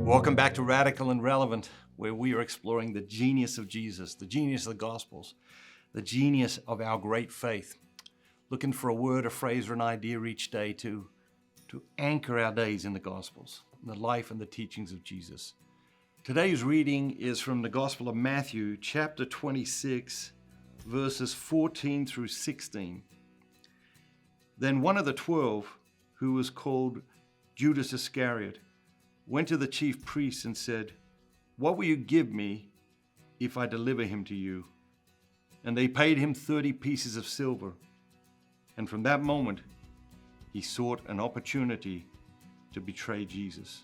Welcome back to Radical and Relevant, where we are exploring the genius of Jesus, the genius of the Gospels, the genius of our great faith. Looking for a word, a phrase, or an idea each day to anchor our days in the Gospels, in the life and the teachings of Jesus. Today's reading is from the Gospel of Matthew, chapter 26, verses 14 through 16. Then one of the 12, who was called Judas Iscariot, went to the chief priests and said, "What will you give me if I deliver him to you?" And they paid him 30 pieces of silver. And from that moment, he sought an opportunity to betray Jesus.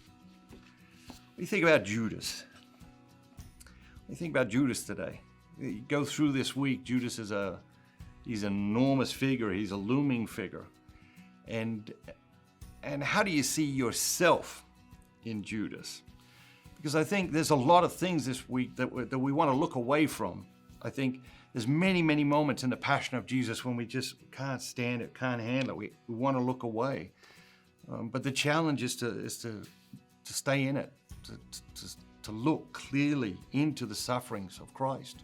What do you think about Judas? What do you think about Judas today? You go through this week, Judas is he's an enormous figure. He's a looming figure. And how do you see yourself in Judas? Because I think there's a lot of things this week that we want to look away from. I think there's many, many moments in the Passion of Jesus when we just can't stand it, can't handle it. We want to look away. But the challenge is to stay in it, to look clearly into the sufferings of Christ.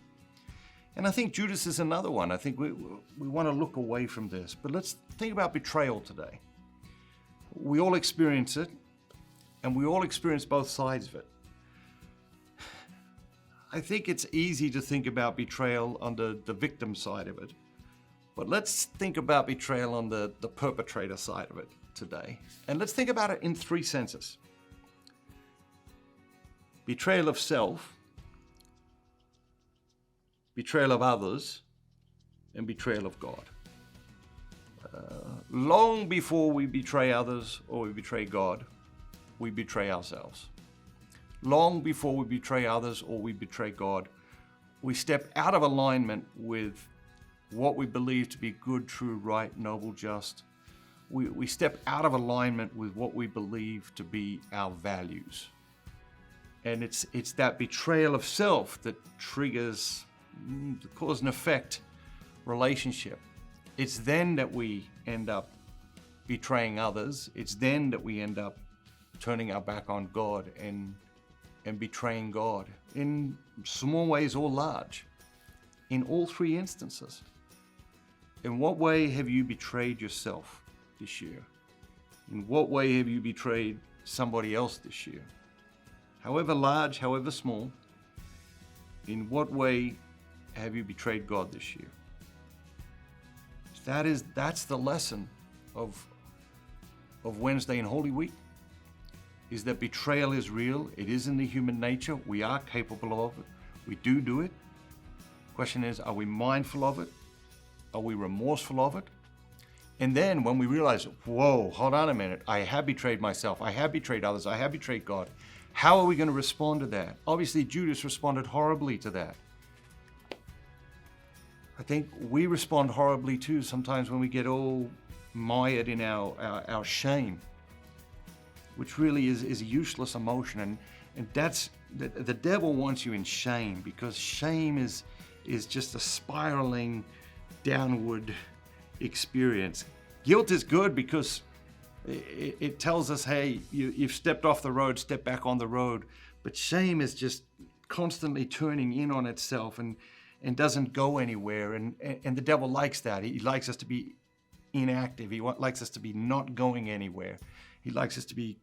And I think Judas is another one. I think we want to look away from this. But let's think about betrayal today. We all experience it, and we all experience both sides of it. I think it's easy to think about betrayal on the victim side of it, but let's think about betrayal on the perpetrator side of it today. And let's think about it in three senses. Betrayal of self, betrayal of others, and betrayal of God. Long before we betray others or we betray God, we betray ourselves. Long before we betray others or we betray God, we step out of alignment with what we believe to be good, true, right, noble, just. We step out of alignment with what we believe to be our values. And it's that betrayal of self that triggers the cause and effect relationship. It's then that we end up betraying others. It's then that we end up turning our back on God and betraying God in small ways or large, in all three instances. In what way have you betrayed yourself this year? In what way have you betrayed somebody else this year? However large, however small, in what way have you betrayed God this year? That's the lesson of Wednesday and Holy Week, is that betrayal is real. It is in the human nature. We are capable of it. We do it. Question is, are we mindful of it? Are we remorseful of it? And then when we realize, whoa, hold on a minute, I have betrayed myself, I have betrayed others, I have betrayed God, how are we going to respond to that? Obviously, Judas responded horribly to that. I think we respond horribly too sometimes when we get all mired in our shame, which really is a useless emotion. And that's the devil wants you in shame, because shame is just a spiraling downward experience. Guilt is good because it tells us, hey, you've stepped off the road, step back on the road. But shame is just constantly turning in on itself and doesn't go anywhere. And the devil likes that. He likes us to be inactive. He likes us to be not going anywhere. He likes us to be,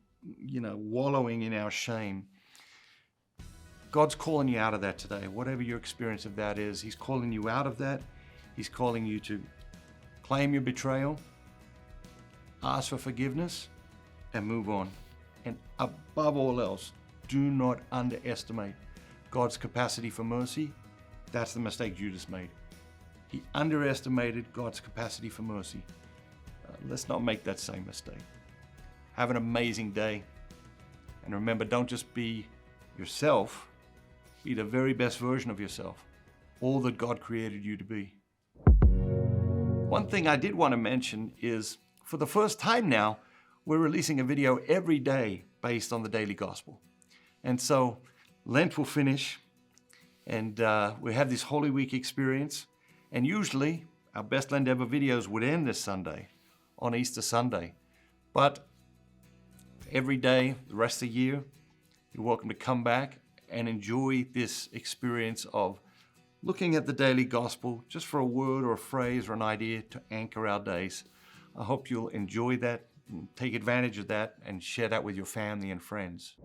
wallowing in our shame. God's calling you out of that today. Whatever your experience of that is, He's calling you out of that. He's calling you to claim your betrayal, ask for forgiveness, and move on. And above all else, do not underestimate God's capacity for mercy. That's the mistake Judas made. He underestimated God's capacity for mercy. Let's not make that same mistake. Have an amazing day. And remember, don't just be yourself, be the very best version of yourself, all that God created you to be. One thing I did want to mention is, for the first time now, we're releasing a video every day based on the daily gospel. And so Lent will finish, and we have this Holy Week experience. And usually our Best Lent Ever videos would end this Sunday, on Easter Sunday. But every day, the rest of the year, you're welcome to come back and enjoy this experience of looking at the daily gospel just for a word or a phrase or an idea to anchor our days. I hope you'll enjoy that and take advantage of that and share that with your family and friends.